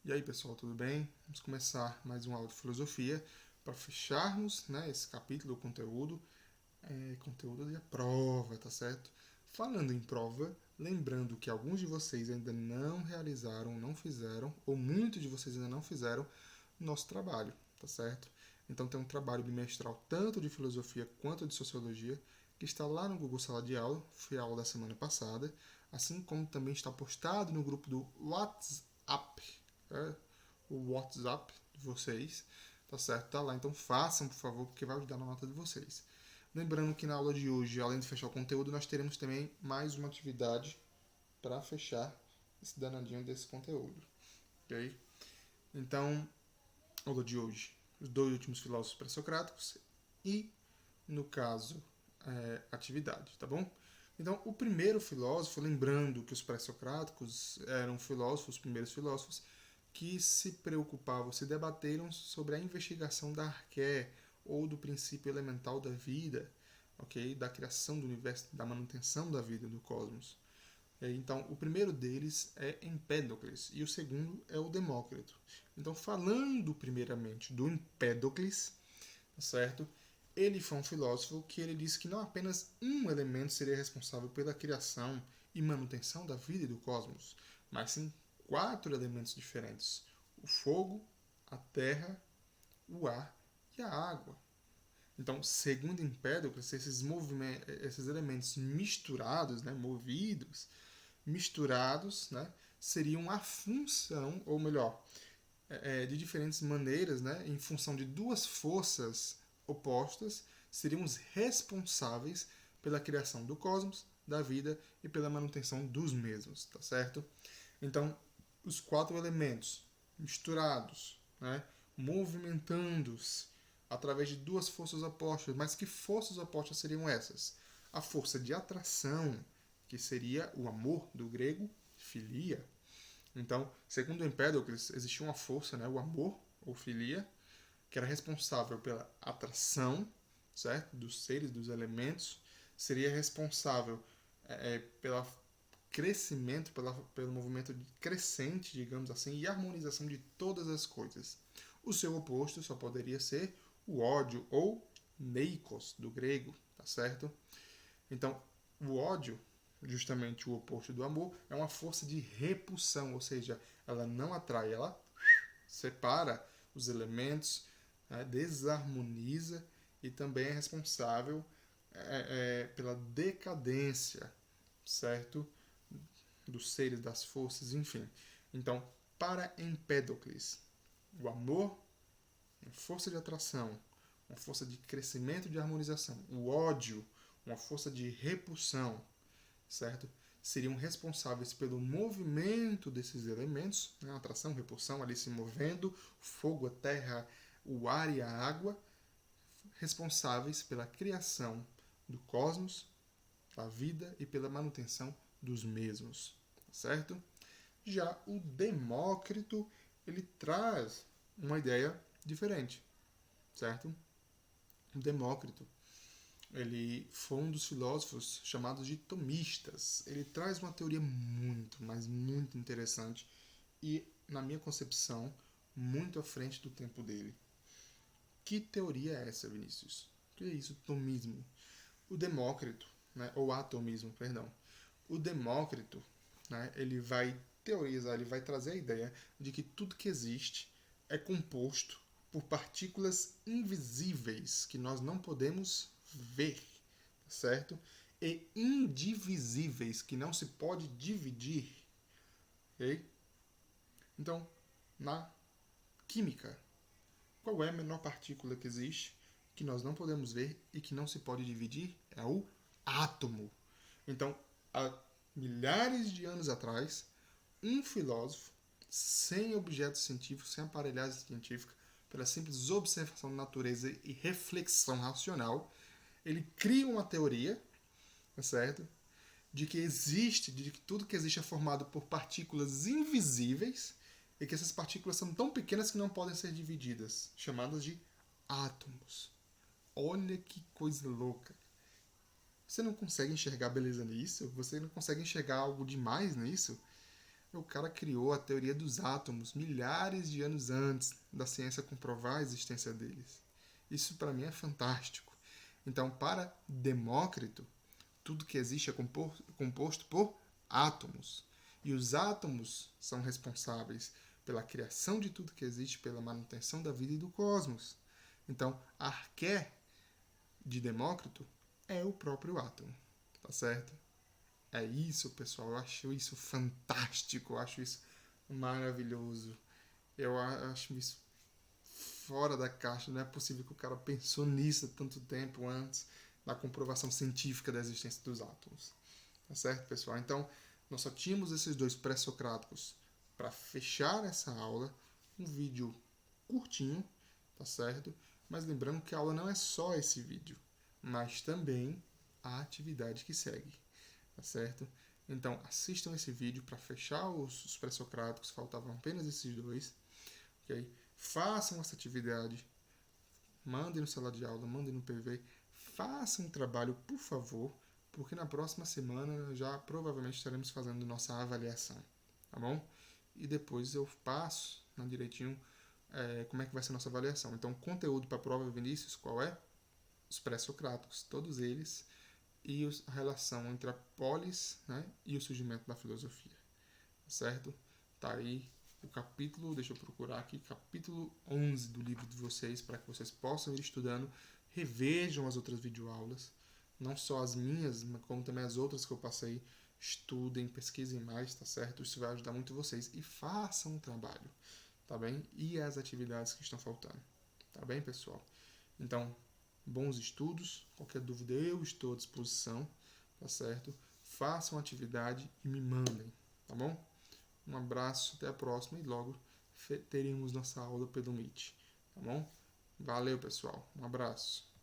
E aí, pessoal, tudo bem? Vamos começar mais uma aula de filosofia para fecharmos, né, esse capítulo do conteúdo, conteúdo de prova, tá certo? Falando em prova, lembrando que alguns de vocês ainda não realizaram, não fizeram, ou muitos de vocês ainda não fizeram o nosso trabalho, tá certo? Então tem um trabalho bimestral tanto de filosofia quanto de sociologia que está lá no Google Sala de Aula, foi a aula da semana passada, assim como também está postado no grupo do WhatsApp, o WhatsApp de vocês, tá certo? Tá lá, então façam, por favor, porque vai ajudar na nota de vocês. Lembrando que na aula de hoje, além de fechar o conteúdo, nós teremos também mais uma atividade para fechar esse danadinho desse conteúdo, ok? Então, aula de hoje, os dois últimos filósofos pré-socráticos e, no caso, atividade, tá bom? Então, o primeiro filósofo, lembrando que os pré-socráticos eram filósofos, os primeiros filósofos, que se preocupavam, se debateram sobre a investigação da arqué, ou do princípio elemental da vida, ok? Da criação do universo, da manutenção da vida do cosmos. Então, o primeiro deles é Empédocles e o segundo é o Demócrito. Então, falando primeiramente do Empédocles, certo? Ele foi um filósofo que ele disse que não apenas um elemento seria responsável pela criação e manutenção da vida e do cosmos, mas sim quatro elementos diferentes: o fogo, a terra, o ar e a água. Então, segundo Empédocles, esses elementos misturados, né, movidos, misturados, né, seriam a função, ou melhor, de diferentes maneiras, né, em função de duas forças opostas, seriam os responsáveis pela criação do cosmos, da vida e pela manutenção dos mesmos, tá certo? Então, os quatro elementos misturados, né, movimentando-se através de duas forças opostas. Mas que forças opostas seriam essas? A força de atração, que seria o amor do grego, filia. Então, segundo Empédocles, existia uma força, né, o amor, ou filia, que era responsável pela atração, certo, dos seres, dos elementos, seria responsável pelo crescimento, pelo movimento crescente, digamos assim, e harmonização de todas as coisas. O seu oposto só poderia ser o ódio, ou neikos, do grego, tá certo? Então, o ódio, justamente o oposto do amor, é uma força de repulsão, ou seja, ela não atrai, ela separa os elementos, né, desarmoniza e também é responsável pela decadência, certo? Dos seres, das forças, enfim. Então, para Empédocles, o amor uma força de atração, uma força de crescimento e de harmonização. O ódio, uma força de repulsão, certo? Seriam responsáveis pelo movimento desses elementos, né? Atração, repulsão, ali se movendo, fogo, a terra, o ar e a água, responsáveis pela criação do cosmos, da vida e pela manutenção dos mesmos, certo? Já o Demócrito, ele traz uma ideia diferente, certo? O Demócrito, ele foi um dos filósofos chamados de tomistas. Ele traz uma teoria muito, mas muito interessante e, na minha concepção, muito à frente do tempo dele. Que teoria é essa, Vinícius? O que é isso, tomismo? O Demócrito, né, ou atomismo, perdão. O Demócrito, né, ele vai teorizar, ele vai trazer a ideia de que tudo que existe é composto por partículas invisíveis que nós não podemos ver, certo? E indivisíveis que não se pode dividir, ok? Então, na química, qual é a menor partícula que existe que nós não podemos ver e que não se pode dividir? É o átomo. Então, há milhares de anos atrás, um filósofo, sem objetos científicos, sem aparelhagem científica, pela simples observação da natureza e reflexão racional, ele cria uma teoria, certo? De que existe, de que tudo que existe é formado por partículas invisíveis e que essas partículas são tão pequenas que não podem ser divididas, chamadas de átomos. Olha que coisa louca. Você não consegue enxergar beleza nisso? Você não consegue enxergar algo demais nisso? O cara criou a teoria dos átomos milhares de anos antes da ciência comprovar a existência deles. Isso para mim é fantástico. Então, para Demócrito, tudo que existe é composto por átomos. E os átomos são responsáveis pela criação de tudo que existe, pela manutenção da vida e do cosmos. Então, a arqué de Demócrito é o próprio átomo, tá certo? É isso, pessoal. Eu acho isso fantástico, eu acho isso maravilhoso. Eu acho isso fora da caixa. Não é possível que o cara pensou nisso há tanto tempo antes da comprovação científica da existência dos átomos. Tá certo, pessoal? Então, nós só tínhamos esses dois pré-socráticos para fechar essa aula. Um vídeo curtinho, tá certo? Mas lembrando que a aula não é só esse vídeo, mas também a atividade que segue, tá certo? Então, assistam esse vídeo para fechar os pré-socráticos, faltavam apenas esses dois, ok? Façam essa atividade, mandem no sala de aula, mandem no PV, façam um trabalho, por favor, porque na próxima semana já provavelmente estaremos fazendo nossa avaliação, tá bom? E depois eu passo direitinho como é que vai ser a nossa avaliação. Então, conteúdo para a prova, Vinícius, qual é? Os pré-socráticos, todos eles, e a relação entre a polis, né, e o surgimento da filosofia, certo? Tá aí o capítulo, deixa eu procurar aqui, capítulo 11 do livro de vocês, para que vocês possam ir estudando, revejam as outras videoaulas, não só as minhas, mas como também as outras que eu passei, estudem, pesquisem mais, tá certo? Isso vai ajudar muito vocês e façam um trabalho, tá bem? E as atividades que estão faltando, tá bem, pessoal? Então, bons estudos, qualquer dúvida eu estou à disposição, tá certo? Façam atividade e me mandem, tá bom? Um abraço, até a próxima e logo teremos nossa aula pelo Meet, tá bom? Valeu, pessoal. Um abraço.